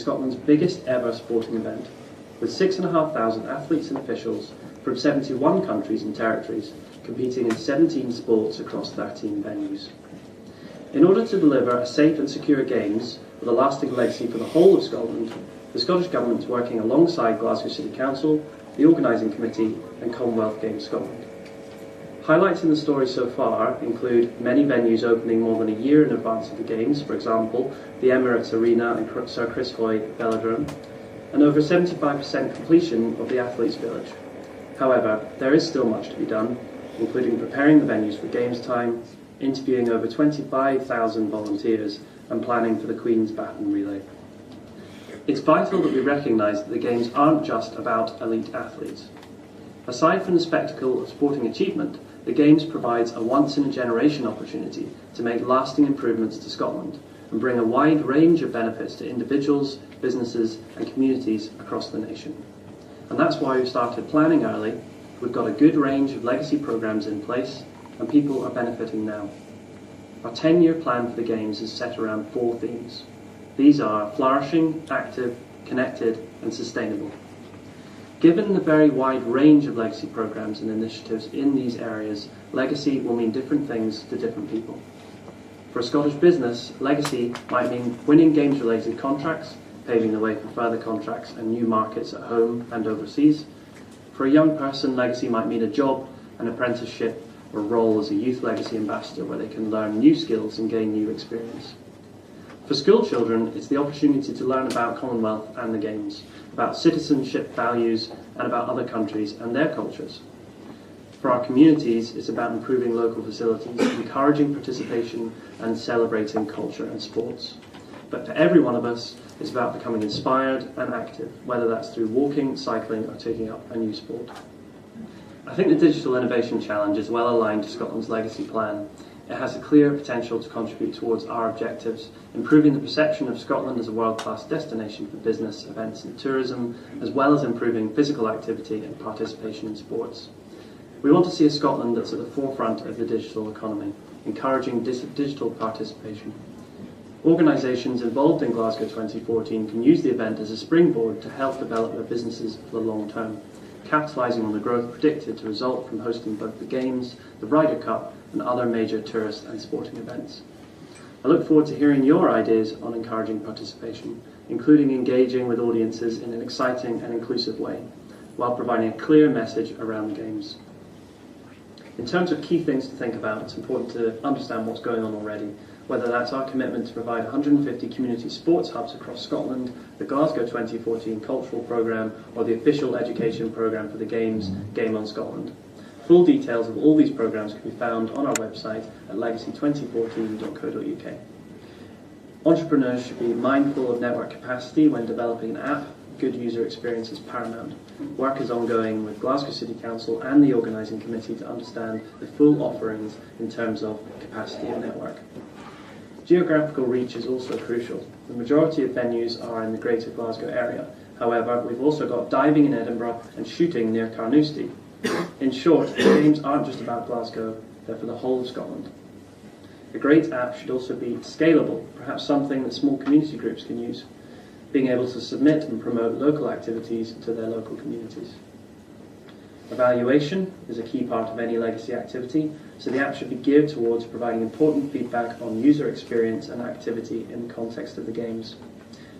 Scotland's biggest ever sporting event, with 6,500 athletes and officials from 71 countries and territories competing in 17 sports across 13 venues. In order to deliver a safe and secure Games with a lasting legacy for the whole of Scotland, the Scottish Government is working alongside Glasgow City Council, the Organising Committee and Commonwealth Games Scotland. Highlights in the story so far include many venues opening more than a year in advance of the Games, for example, the Emirates Arena and Sir Chris Hoy Velodrome, and over 75% completion of the Athletes' Village. However, there is still much to be done, including preparing the venues for Games time, interviewing over 25,000 volunteers, and planning for the Queen's Baton Relay. It's vital that we recognise that the Games aren't just about elite athletes. Aside from the spectacle of sporting achievement, the Games provides a once-in-a-generation opportunity to make lasting improvements to Scotland and bring a wide range of benefits to individuals, businesses and communities across the nation. And that's why we started planning early. We've got a good range of legacy programmes in place and people are benefiting now. Our 10-year plan for the Games is set around 4 themes. These are flourishing, active, connected and sustainable. Given the very wide range of legacy programmes and initiatives in these areas, legacy will mean different things to different people. For a Scottish business, legacy might mean winning Games-related contracts, paving the way for further contracts and new markets at home and overseas. For a young person, legacy might mean a job, an apprenticeship, or a role as a youth legacy ambassador where they can learn new skills and gain new experience. For school children, it's the opportunity to learn about Commonwealth and the Games, about citizenship values and about other countries and their cultures. For our communities, it's about improving local facilities, encouraging participation and celebrating culture and sports. But for every one of us, it's about becoming inspired and active, whether that's through walking, cycling or taking up a new sport. I think the Digital Innovation Challenge is well aligned to Scotland's legacy plan. It has a clear potential to contribute towards our objectives, improving the perception of Scotland as a world-class destination for business, events and tourism, as well as improving physical activity and participation in sports. We want to see a Scotland that's at the forefront of the digital economy, encouraging digital participation. Organisations involved in Glasgow 2014 can use the event as a springboard to help develop their businesses for the long term, capitalising on the growth predicted to result from hosting both the Games, the Ryder Cup and other major tourist and sporting events. I look forward to hearing your ideas on encouraging participation, including engaging with audiences in an exciting and inclusive way, while providing a clear message around the Games. In terms of key things to think about, it's important to understand what's going on already, whether that's our commitment to provide 150 community sports hubs across Scotland, the Glasgow 2014 cultural programme, or the official education programme for the Games, Game on Scotland. Full details of all these programmes can be found on our website at legacy2014.co.uk. Entrepreneurs should be mindful of network capacity when developing an app. Good user experience is paramount. Work is ongoing with Glasgow City Council and the Organising Committee to understand the full offerings in terms of capacity and network. Geographical reach is also crucial. The majority of venues are in the Greater Glasgow area. However, we've also got diving in Edinburgh and shooting near Carnoustie. In short, the Games aren't just about Glasgow, they're for the whole of Scotland. A great app should also be scalable, perhaps something that small community groups can use, being able to submit and promote local activities to their local communities. Evaluation is a key part of any legacy activity, so the app should be geared towards providing important feedback on user experience and activity in the context of the Games.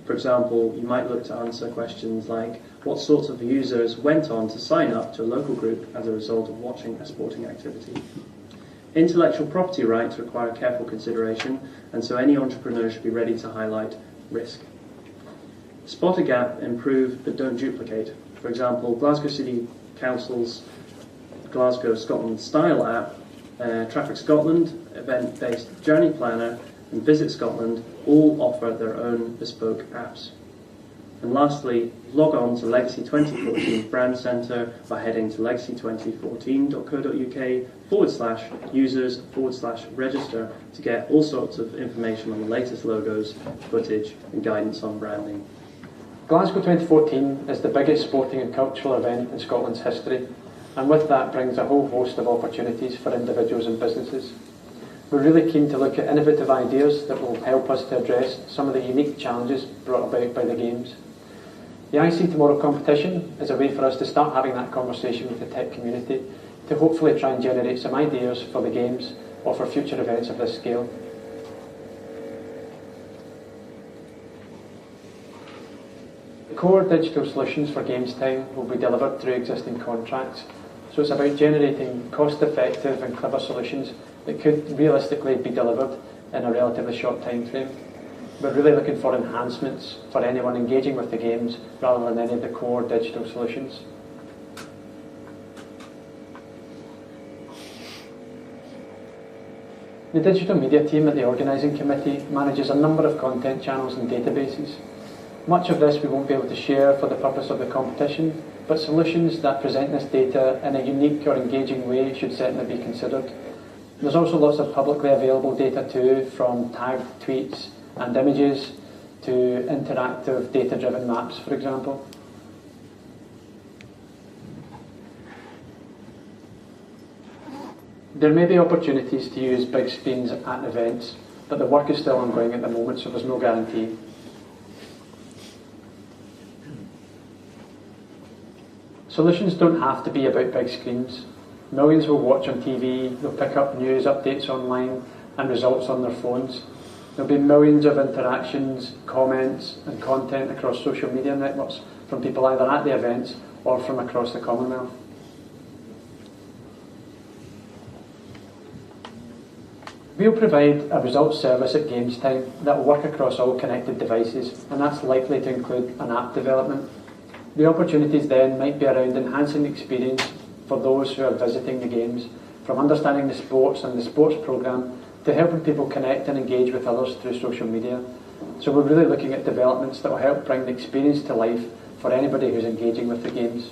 For example, you might look to answer questions like, what sorts of users went on to sign up to a local group as a result of watching a sporting activity? Intellectual property rights require careful consideration, and so any entrepreneur should be ready to highlight risk. Spot a gap, improve, but don't duplicate. For example, Glasgow City Council's Glasgow Scotland Style app, Traffic Scotland, event-based Journey Planner, and Visit Scotland all offer their own bespoke apps. And lastly, log on to Legacy 2014 Brand Centre by heading to legacy2014.co.uk/users/register to get all sorts of information on the latest logos, footage and guidance on branding. Glasgow 2014 is the biggest sporting and cultural event in Scotland's history, and with that brings a whole host of opportunities for individuals and businesses. We're really keen to look at innovative ideas that will help us to address some of the unique challenges brought about by the Games. The I See Tomorrow competition is a way for us to start having that conversation with the tech community to hopefully try and generate some ideas for the Games or for future events of this scale. The core digital solutions for Games time will be delivered through existing contracts, so it's about generating cost-effective and clever solutions that could realistically be delivered in a relatively short time frame. We're really looking for enhancements for anyone engaging with the Games rather than any of the core digital solutions. The digital media team at the organising committee manages a number of content channels and databases. Much of this we won't be able to share for the purpose of the competition, but solutions that present this data in a unique or engaging way should certainly be considered. There's also lots of publicly available data too, from tagged tweets and images to interactive data-driven maps, for example. There may be opportunities to use big screens at events, but the work is still ongoing at the moment, so there's no guarantee. Solutions don't have to be about big screens. Millions will watch on TV, they'll pick up news updates online and results on their phones. There'll be millions of interactions, comments and content across social media networks from people either at the events or from across the Commonwealth. We'll provide a results service at Games time that will work across all connected devices, and that's likely to include an app development. The opportunities then might be around enhancing the experience for those who are visiting the Games, from understanding the sports and the sports programme to helping people connect and engage with others through social media. So we're really looking at developments that will help bring the experience to life for anybody who's engaging with the Games.